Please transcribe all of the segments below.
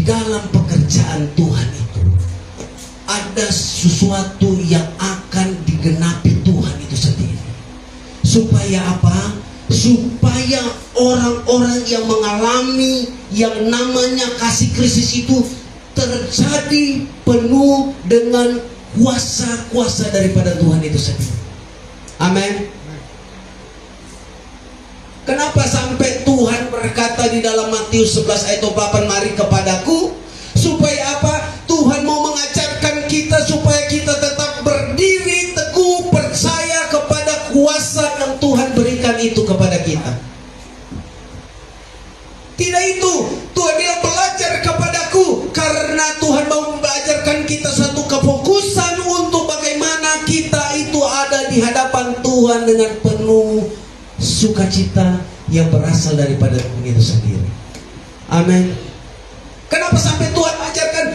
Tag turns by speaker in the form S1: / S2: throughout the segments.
S1: di dalam pekerjaan Tuhan itu ada sesuatu yang akan digenapi Tuhan itu sendiri. Supaya apa? Supaya orang-orang yang mengalami yang namanya kasih Kristus itu terjadi penuh dengan kuasa-kuasa daripada Tuhan itu sendiri. Amin. Kenapa sampai Tuhan berkata di dalam Matius 11 ayat 28, mari kepadaku, supaya apa? Tuhan mau mengajarkan kita supaya kita tetap berdiri teguh, percaya kepada kuasa yang Tuhan berikan itu kepada kita. Tidak itu, Tuhan bilang belajar kepadaku, karena Tuhan mau mengajarkan kita satu kefokusan untuk bagaimana kita itu ada di hadapan Tuhan dengan penuh sukacita yang berasal daripada Tuhan itu sendiri. Amin. Kenapa sampai Tuhan ajarkan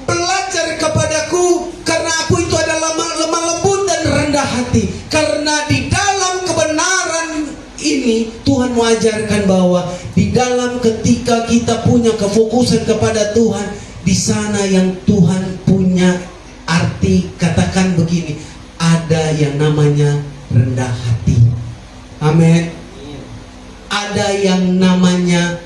S1: belajar kepadaku, karena aku itu adalah lemah lembut dan rendah hati. Karena di dalam kebenaran ini Tuhan mengajarkan bahwa di dalam ketika kita punya kefokusan kepada Tuhan, di sana yang Tuhan punya arti, katakan begini, ada yang namanya rendah hati. Amin. Ada yang namanya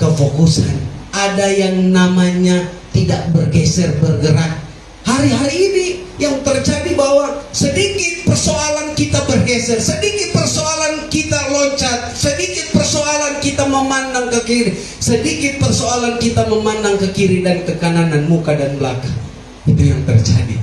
S1: kefokusan, ada yang namanya tidak bergeser, bergerak. Hari-hari ini yang terjadi bahwa sedikit persoalan kita bergeser, sedikit persoalan kita loncat, sedikit persoalan kita memandang ke kiri, sedikit persoalan kita memandang ke kiri dan ke kanan dan muka dan belakang. Itu yang terjadi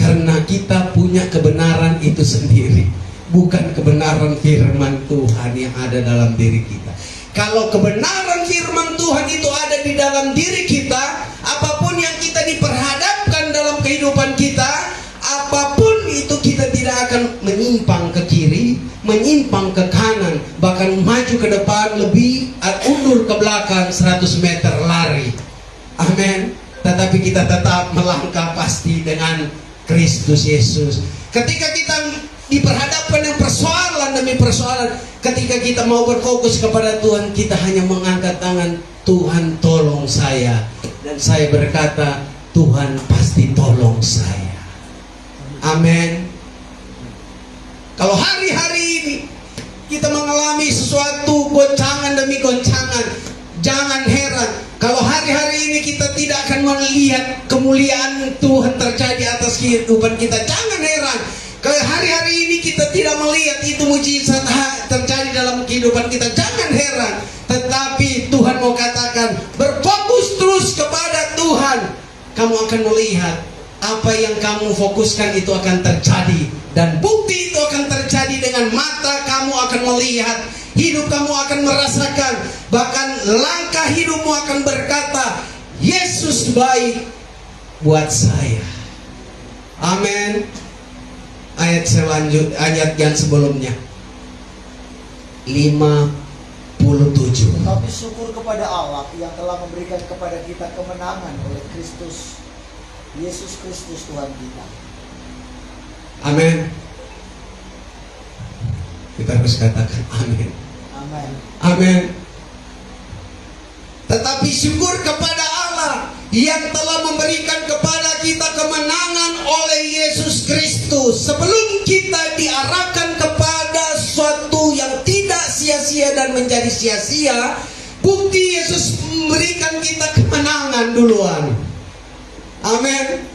S1: karena kita punya kebenaran itu sendiri, bukan kebenaran firman Tuhan yang ada dalam diri kita. Kalau kebenaran firman Tuhan itu ada di dalam diri kita, apapun yang kita diperhadapkan dalam kehidupan kita, apapun itu kita tidak akan menyimpang ke kiri, menyimpang ke kanan, bahkan maju ke depan, lebih undur ke belakang 100 meter lari. Amin. Tetapi kita tetap melangkah pasti dengan Kristus Yesus. Ketika kita diperhadapkan dengan persoalan demi persoalan, ketika kita mau berfokus kepada Tuhan, kita hanya mengangkat tangan, Tuhan tolong saya, dan saya berkata, Tuhan pasti tolong saya. Amin. Kalau hari-hari ini kita mengalami sesuatu goncangan demi goncangan, jangan heran kalau hari-hari ini kita tidak akan melihat kemuliaan Tuhan terjadi atas kehidupan kita. Jangan heran kalau hari-hari ini kita tidak melihat itu mujizat terjadi dalam kehidupan kita. Jangan heran. Tetapi Tuhan mau katakan, berfokus terus kepada Tuhan. Kamu akan melihat apa yang kamu fokuskan itu akan terjadi. Dan bukti itu akan terjadi dengan mata kamu akan melihat. Hidup kamu akan merasakan. Bahkan langkah hidupmu akan berkata, Yesus baik buat saya. Amin. Ayat selanjutnya, ayat yang sebelumnya 57.
S2: Tetapi syukur kepada Allah yang telah memberikan kepada kita kemenangan oleh Kristus Yesus Kristus Tuhan kita.
S1: Amin. Kita harus katakan amin.
S2: Amin.
S1: Amin. Tetapi syukur kepada Allah yang telah memberikan kepada kita kemenangan oleh Yesus Kristus. Sebelum kita diarahkan kepada sesuatu yang tidak sia-sia dan menjadi sia-sia, bukti Yesus memberikan kita kemenangan duluan. Amin.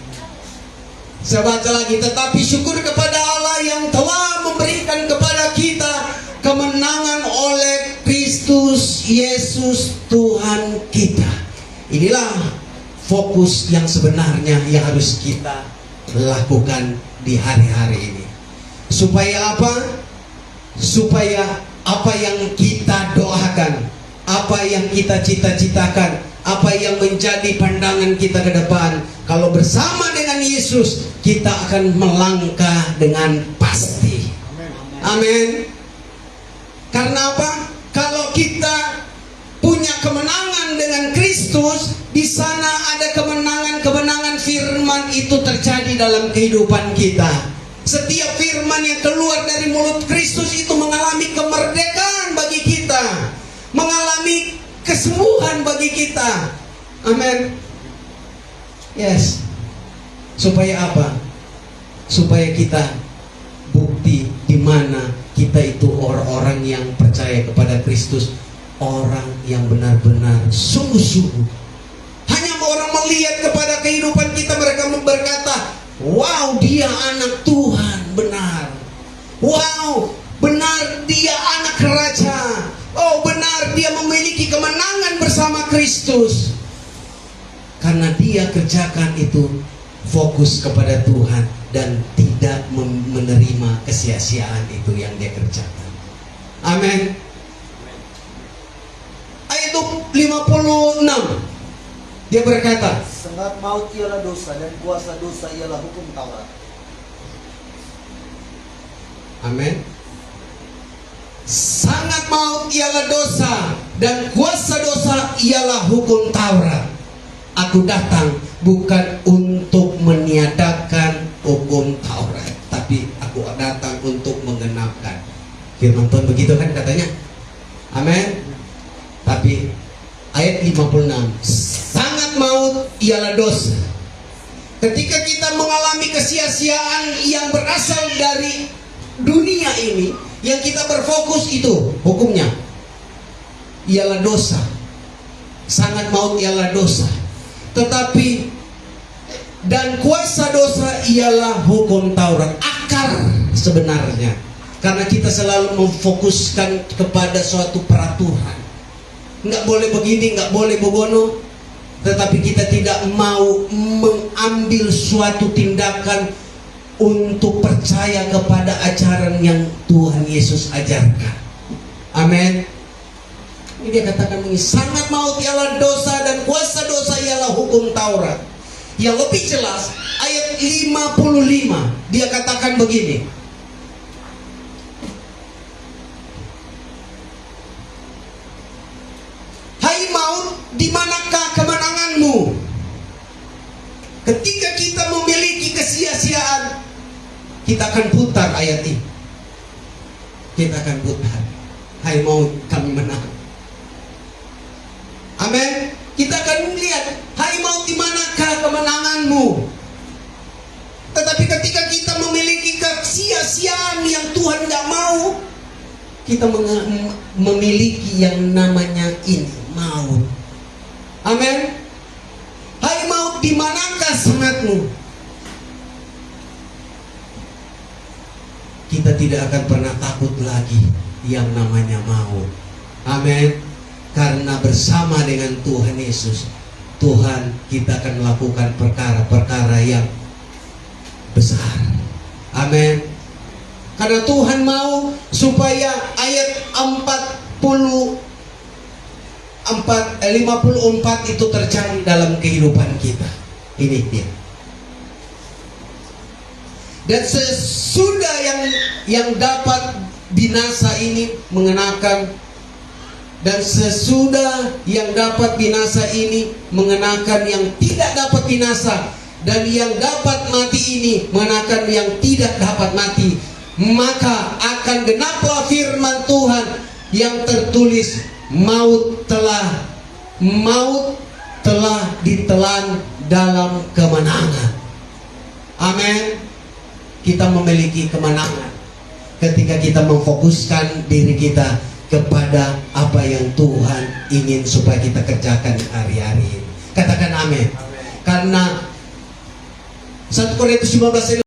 S1: Saya baca lagi, tetapi syukur kepada Allah yang telah memberikan kepada kita kemenangan oleh Kristus Yesus Tuhan kita. Inilah fokus yang sebenarnya yang harus kita lakukan di hari-hari ini. Supaya apa? Supaya apa yang kita doakan, apa yang kita cita-citakan, apa yang menjadi pandangan kita ke depan, kalau bersama dengan Yesus, kita akan melangkah dengan pasti. Amin. Karena apa? Kalau kita punya kemenangan dengan Kristus, di sana ada kemenangan-kemenangan firman itu terjadi dalam kehidupan kita. Setiap firman yang keluar dari mulut Kristus itu mengalami kemerdekaan bagi kita, mengalami kesembuhan bagi kita. Amin. Yes. Supaya apa? Supaya kita bukti di mana kita itu orang-orang yang percaya kepada Kristus, orang yang benar-benar sungguh-sungguh. Hanya orang melihat kepada kehidupan kita, mereka berkata, wow, dia anak Tuhan, benar. Wow, benar dia anak raja. Oh, benar dia memiliki kemenangan bersama Kristus. Karena dia kerjakan itu fokus kepada Tuhan dan tidak menerima kesia-siaan itu yang dia kerjakan. Amin. Ayat 56, dia berkata,
S2: Sangat maut ialah dosa dan kuasa dosa ialah hukum Taurat.
S1: Amin. Sangat maut ialah dosa dan kuasa dosa ialah hukum Taurat. Aku datang bukan untuk meniadakan hukum Taurat, tapi aku datang untuk mengenapkan. Firman Tuhan begitu kan katanya. Amin. Tapi ayat 56, sangat maut ialah dosa. Ketika kita mengalami kesia-siaan yang berasal dari dunia ini, yang kita berfokus itu hukumnya ialah dosa. Sangat maut ialah dosa. Tetapi dan kuasa dosa ialah hukum Taurat. Akar sebenarnya. Karena kita selalu memfokuskan kepada suatu peraturan. Nggak boleh begini, nggak boleh begono. Tetapi kita tidak mau mengambil suatu tindakan untuk percaya kepada ajaran yang Tuhan Yesus ajarkan. Amin. Ini dia katakan begini, sangat maut ialah dosa dan kuasa dosa ialah hukum Taurat. Yang lebih jelas ayat 55, dia katakan begini, hai maut, di manakah kemenanganmu? Ketika kita memiliki kesia-siaan, kita akan putar ayat ini. Kita akan putar. Hai maut, kami menang. Amin. Kita akan melihat, hai maut, di manakah kemenanganmu? Tetapi ketika kita memiliki kesia-siaan yang Tuhan tidak mau, kita memiliki yang namanya ini, maut. Amin. Hai maut, di manakah semangatmu? Kita tidak akan pernah takut lagi yang namanya maut. Amin. Karena bersama dengan Tuhan Yesus, Tuhan kita akan melakukan perkara-perkara yang besar. Amin. Karena Tuhan mau supaya ayat 54 itu terjadi dalam kehidupan kita. Ini dia. Dan sesudah yang dapat binasa ini mengenakan, dan sesudah yang dapat binasa ini mengenakan yang tidak dapat binasa, dan yang dapat mati ini mengenakan yang tidak dapat mati, maka akan genaplah firman Tuhan yang tertulis, maut telah ditelan dalam kemenangan. Amin. Kita memiliki kemenangan ketika kita memfokuskan diri kita kepada apa yang Tuhan ingin supaya kita kerjakan hari-hari ini. Katakan amin. Karena 1 Korintus 15